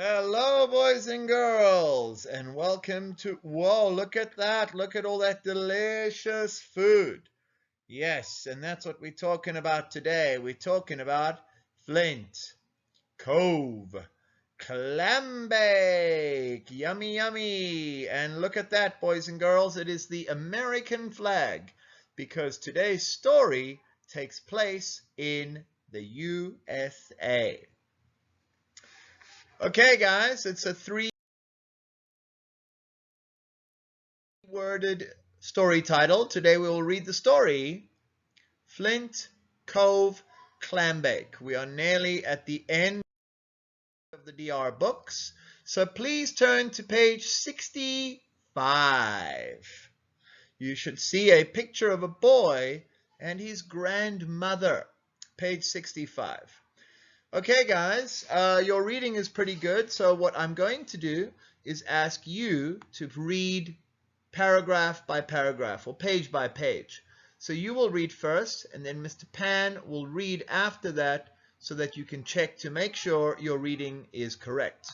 Hello, boys and girls, and welcome to, whoa, look at that. Look at all that delicious food. Yes, and that's what we're talking about today. We're talking about Flint Cove Clambake. Yummy, yummy. And look at that, boys and girls. It is the American flag because today's story takes place in the USA. Okay, guys, it's a three-worded story title. Today we will read the story, Flint Cove Clambake. We are nearly at the end of the DR books, so please turn to page 65. You should see a picture of a boy and his grandmother. Page 65. Okay, guys, your reading is pretty good, so what I'm going to do is ask you to read paragraph by paragraph or page by page. So you will read first, and then Mr. Pan will read after that so that you can check to make sure your reading is correct.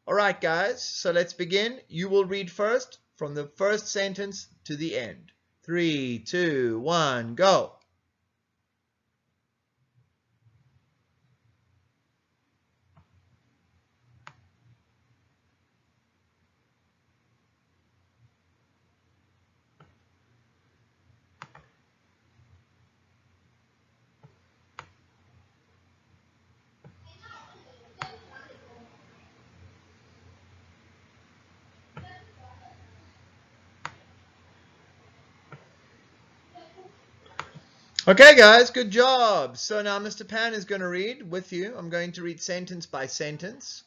All right, guys, so let's begin. You will read first from the first sentence to the end. 3, 2, 1, go. Okay, guys, good job. So now Mr. Pan is going to read with you. I'm going to read sentence by sentence.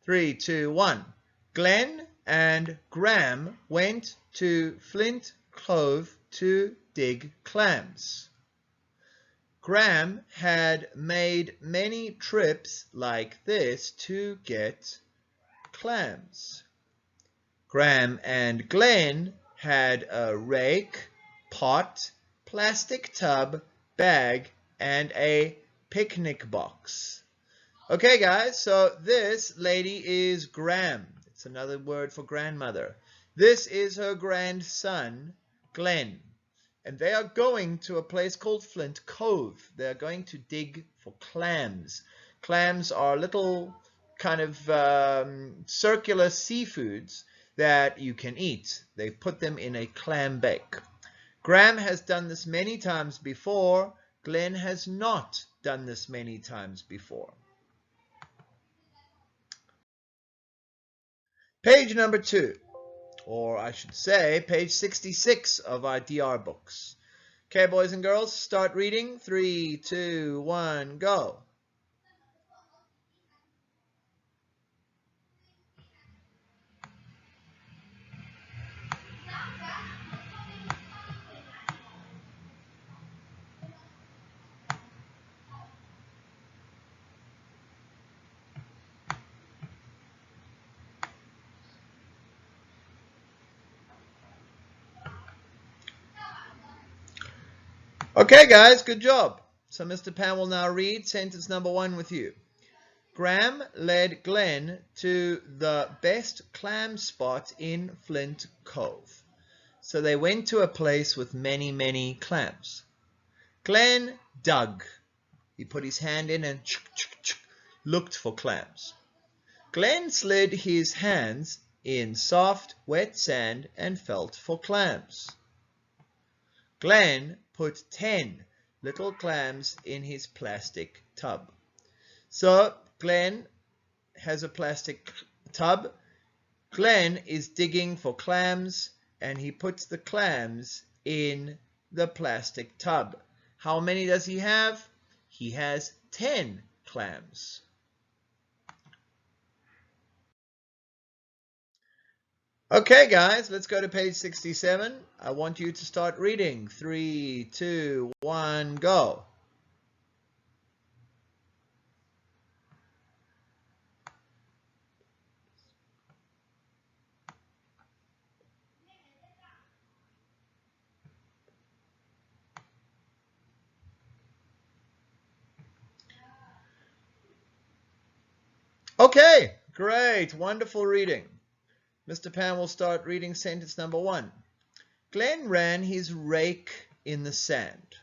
3, 2, 1. Glenn and Graham went to Flint Cove to dig clams. Graham had made many trips like this to get clams. Graham and Glenn had a rake, pot, plastic tub, bag, and a picnic box. Okay, guys, so this lady is Graham. It's another word for grandmother. This is her grandson, Glenn. And they are going to a place called Flint Cove. They're going to dig for clams. Clams are little kind of circular seafoods that you can eat. They put them in a clam bake. Graham has done this many times before. Glenn has not done this many times before. Page number 2, or I should say page 66 of our DR books. Okay, boys and girls, start reading. 3, 2, 1, go. Okay, guys, good job. So Mr. Pan will now read sentence number 1 with you. Graham led Glenn to the best clam spot in Flint Cove. So they went to a place with many, many clams. Glenn dug. He put his hand in and looked for clams. Glenn slid his hands in soft, wet sand and felt for clams. Glenn put 10 little clams in his plastic tub. So Glenn has a plastic tub. Glenn is digging for clams, and he puts the clams in the plastic tub. How many does he have? He has 10 clams. Okay, guys, let's go to page 67. I want you to start reading. 3, 2, 1, go. Okay, Great, wonderful reading. Mr. Pan will start reading sentence number 1. Glenn ran his rake in the sand.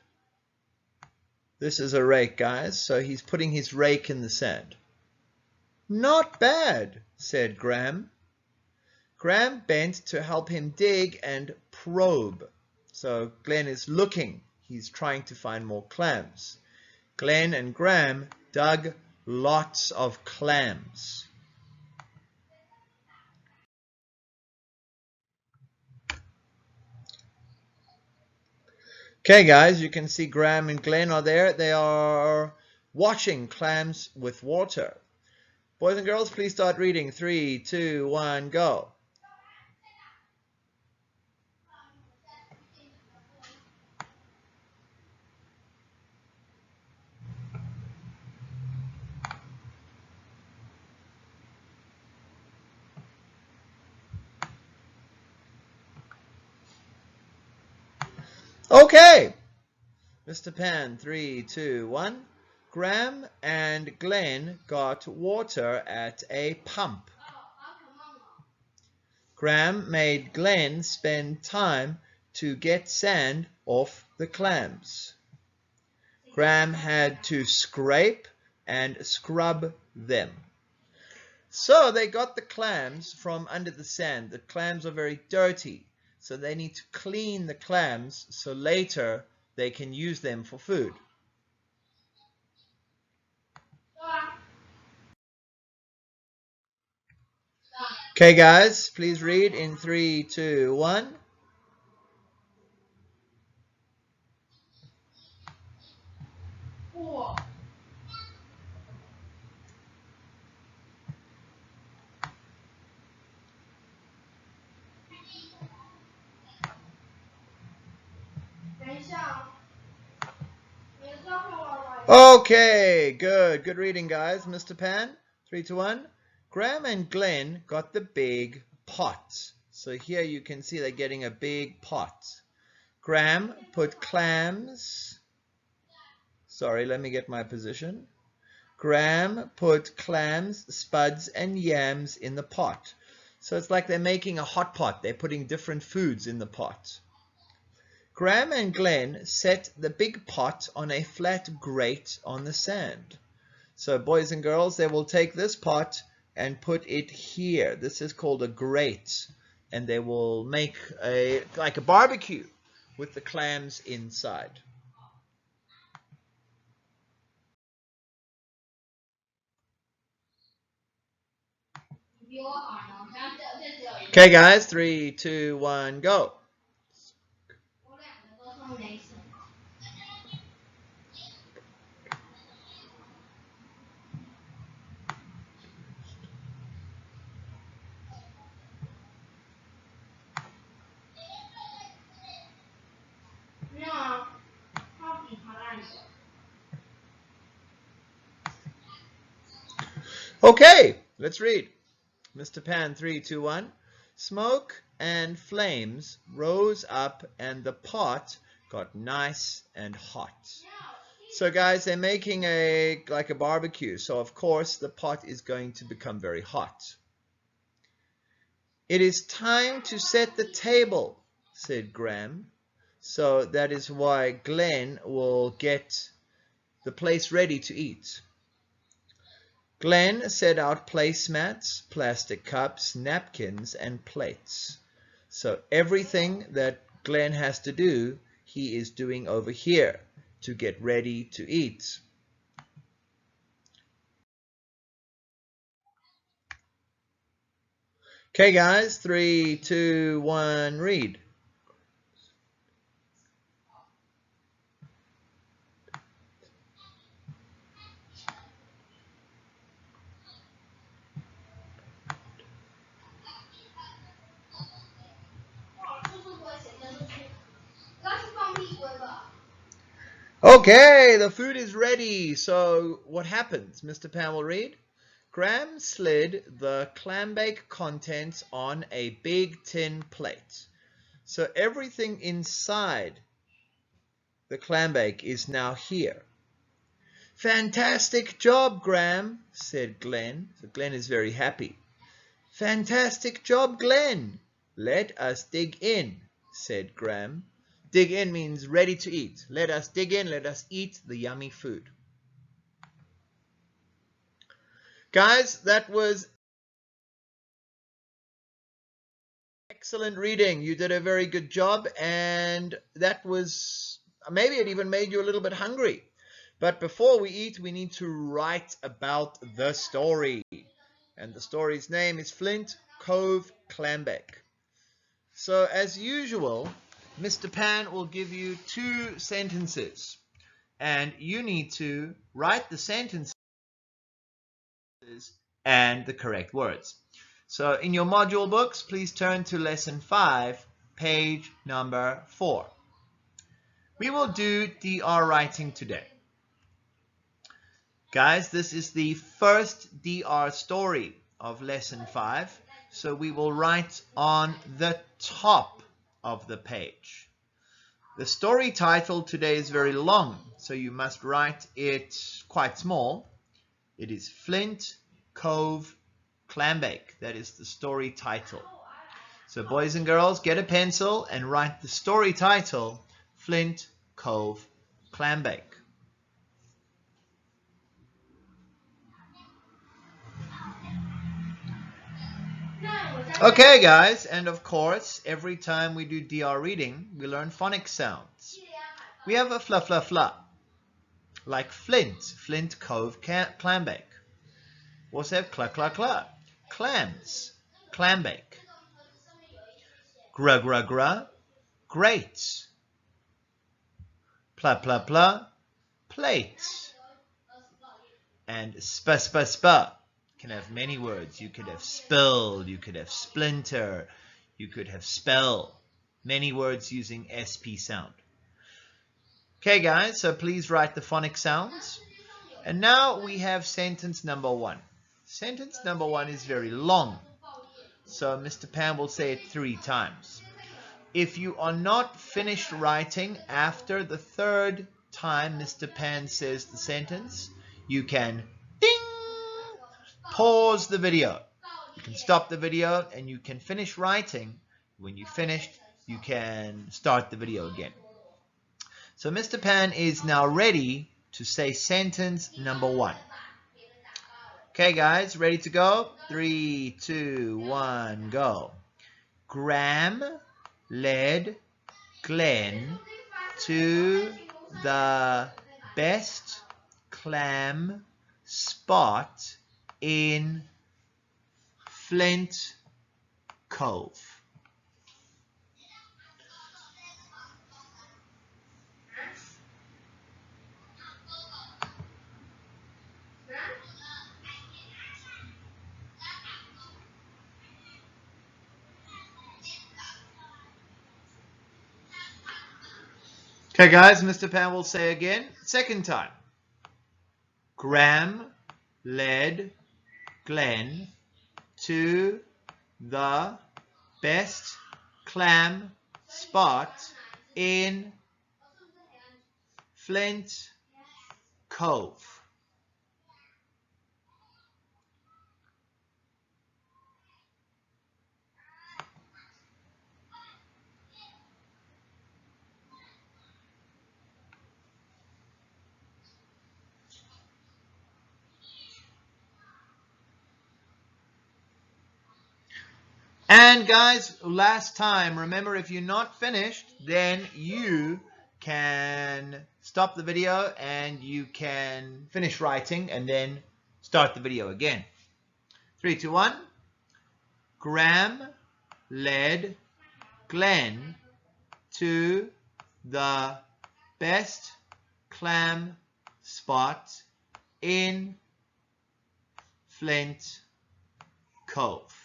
This is a rake, guys, so he's putting his rake in the sand. Not bad, said Graham. Graham bent to help him dig and probe. So Glenn is looking. He's trying to find more clams. Glenn and Graham dug lots of clams. Okay, guys, you can see Graham and Glenn are there. They are washing clams with water. Boys and girls, please start reading. 3, 2, 1, go. Okay. Mr. Pan, 3, 2, 1. Graham and Glenn got water at a pump. Graham made Glenn spend time to get sand off the clams. Graham had to scrape and scrub them. So they got the clams from under the sand. The clams are very dirty, so they need to clean the clams so later they can use them for food. Okay, guys, please read in 3, 2, 1. Okay, good reading, guys. Mr. Pan, 3, 2, 1. Graham and Glenn got the big pot. So here you can see they're getting a big pot. Graham put clams. Sorry, let me get my position. Graham put clams, spuds, and yams in the pot. So it's like they're making a hot pot. They're putting different foods in the pot. Graham and Glenn set the big pot on a flat grate on the sand. So boys and girls, they will take this pot and put it here. This is called a grate. And they will make like a barbecue with the clams inside. Okay, guys, 3, 2, 1, go. Okay, let's read. Mr. Pan, 3, 2, 1. Smoke and flames rose up and the pot got nice and hot. So guys, they're making like a barbecue. So of course the pot is going to become very hot. It is time to set the table, said Graham. So that is why Glenn will get the place ready to eat. Glenn set out placemats, plastic cups, napkins, and plates. So everything that Glenn has to do, he is doing over here to get ready to eat. Okay, guys, 3, 2, 1, read. Okay, the food is ready. So what happens? Mr. Pan will read. Graham slid the clambake contents on a big tin plate. So everything inside the clambake is now here. Fantastic job, Graham, said Glenn. So Glenn is very happy. Fantastic job, Glenn. Let us dig in, said Graham. Dig in means ready to eat. Let us dig in, let us eat the yummy food. Guys, that was excellent reading. You did a very good job, and that was, maybe it even made you a little bit hungry. But before we eat, we need to write about the story. And the story's name is Flint Cove Clambake. So as usual, Mr. Pan will give you 2 sentences. And you need to write the sentences and the correct words. So in your module books, please turn to lesson 5, page number 4. We will do DR writing today. Guys, this is the first DR story of lesson 5, so we will write on the top of the page. The story title today is very long, so you must write it quite small. It is Flint Cove Clambake. That is the story title. So boys and girls, get a pencil and write the story title, Flint Cove Clambake. Okay guys, and of course, every time we do DR reading, we learn phonics sounds. We have a fla fla fla, like Flint, Flint Cove Clambake. We also have cla cla cla, clams, clambake. Gra gra gra, great. Pla pla pla, plate. And spa spa spa can have many words. You could have spill, you could have splinter, you could have spell. Many words using SP sound. Okay guys, so please write the phonic sounds. And now we have sentence number 1. Sentence number 1 is very long, so Mr. Pan will say it 3 times. If you are not finished writing after the 3rd time Mr. Pan says the sentence, you can ding, pause the video. You can stop the video and you can finish writing. When you finished, you can start the video again. So Mr. Pan is now ready to say sentence number 1. Okay guys, ready to go? 3, 2, 1, go. Graham led Glenn to the best clam spot in Flint Cove. Okay guys, Mr. Pan will say again, 2nd time. Graham led Glenn to the best clam spot in Flint Cove. And guys, last time, remember if you're not finished, then you can stop the video and you can finish writing and then start the video again. 3, 2, 1. Graham led Glenn to the best clam spot in Flint Cove.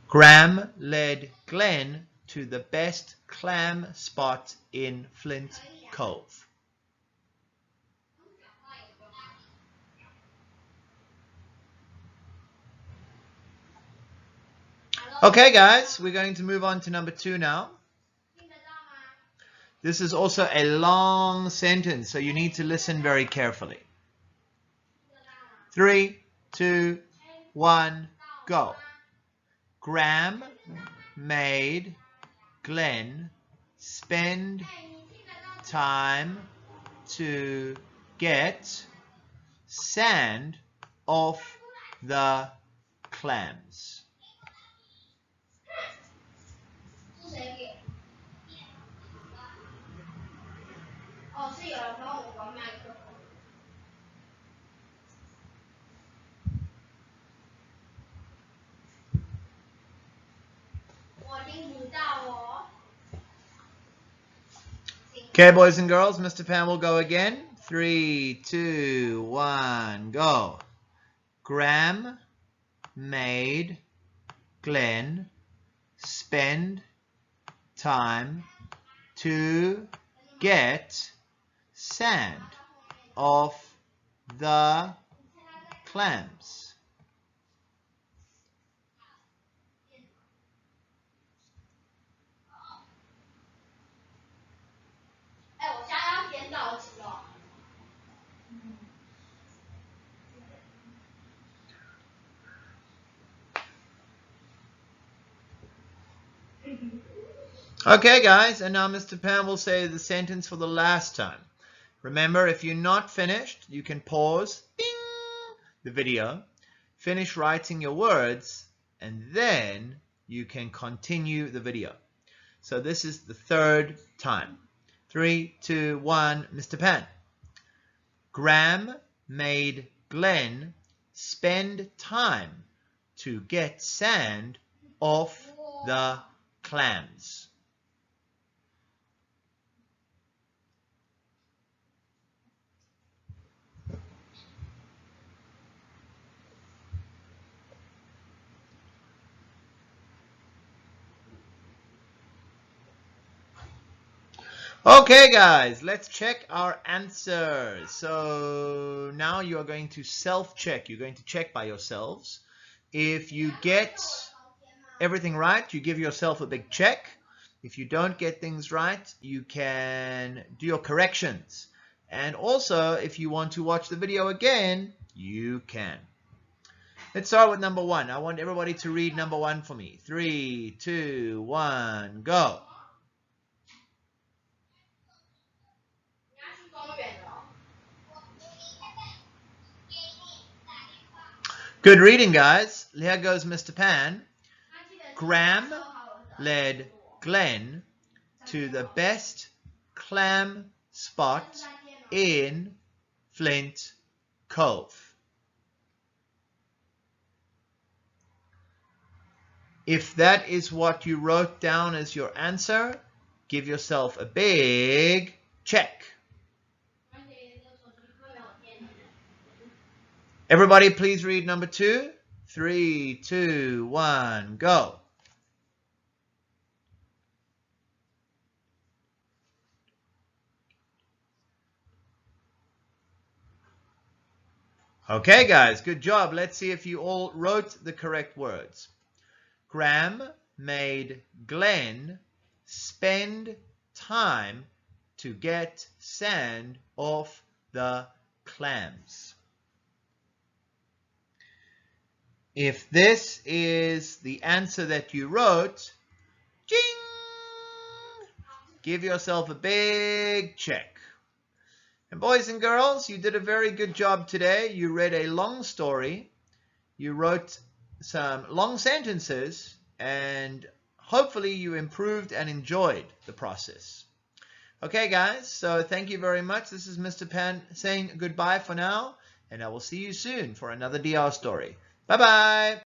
Graham led Glenn to the best clam spot in Flint Cove. Okay guys, we're going to move on to number 2 now. This is also a long sentence, so you need to listen very carefully. 3, 2, 1, go. Graham made Glenn spend time to get sand off the clams. Okay, boys and girls, Mr. Pan will go again. 3, 2, 1, go. Graham made Glenn spend time to get sand off the clams. Okay, guys, and now Mr. Pan will say the sentence for the last time. Remember, if you're not finished, you can pause the video, finish writing your words, and then you can continue the video. So this is the third time. 3, 2, 1, Mr. Pan. Graham made Glenn spend time to get sand off the clams. Okay, guys, let's check our answers. So now you are going to self-check. You're going to check by yourselves. If you get everything right, you give yourself a big check. If you don't get things right, you can do your corrections. And also, if you want to watch the video again, you can. Let's start with number 1. I want everybody to read number 1 for me. 3, 2, 1, go. Good reading, guys. Here goes Mr. Pan. Graham led Glenn to the best clam spot in Flint Cove. If that is what you wrote down as your answer, give yourself a big check. Everybody please read number 2. 3, 2, 1, go. Okay, guys, good job. Let's see if you all wrote the correct words. Graham made Glenn spend time to get sand off the clams. If this is the answer that you wrote, jing, give yourself a big check. And boys and girls, you did a very good job today. You read a long story, you wrote some long sentences, and hopefully you improved and enjoyed the process. Okay, guys, so thank you very much. This is Mr. Pan saying goodbye for now, and I will see you soon for another DR story. Bye-bye.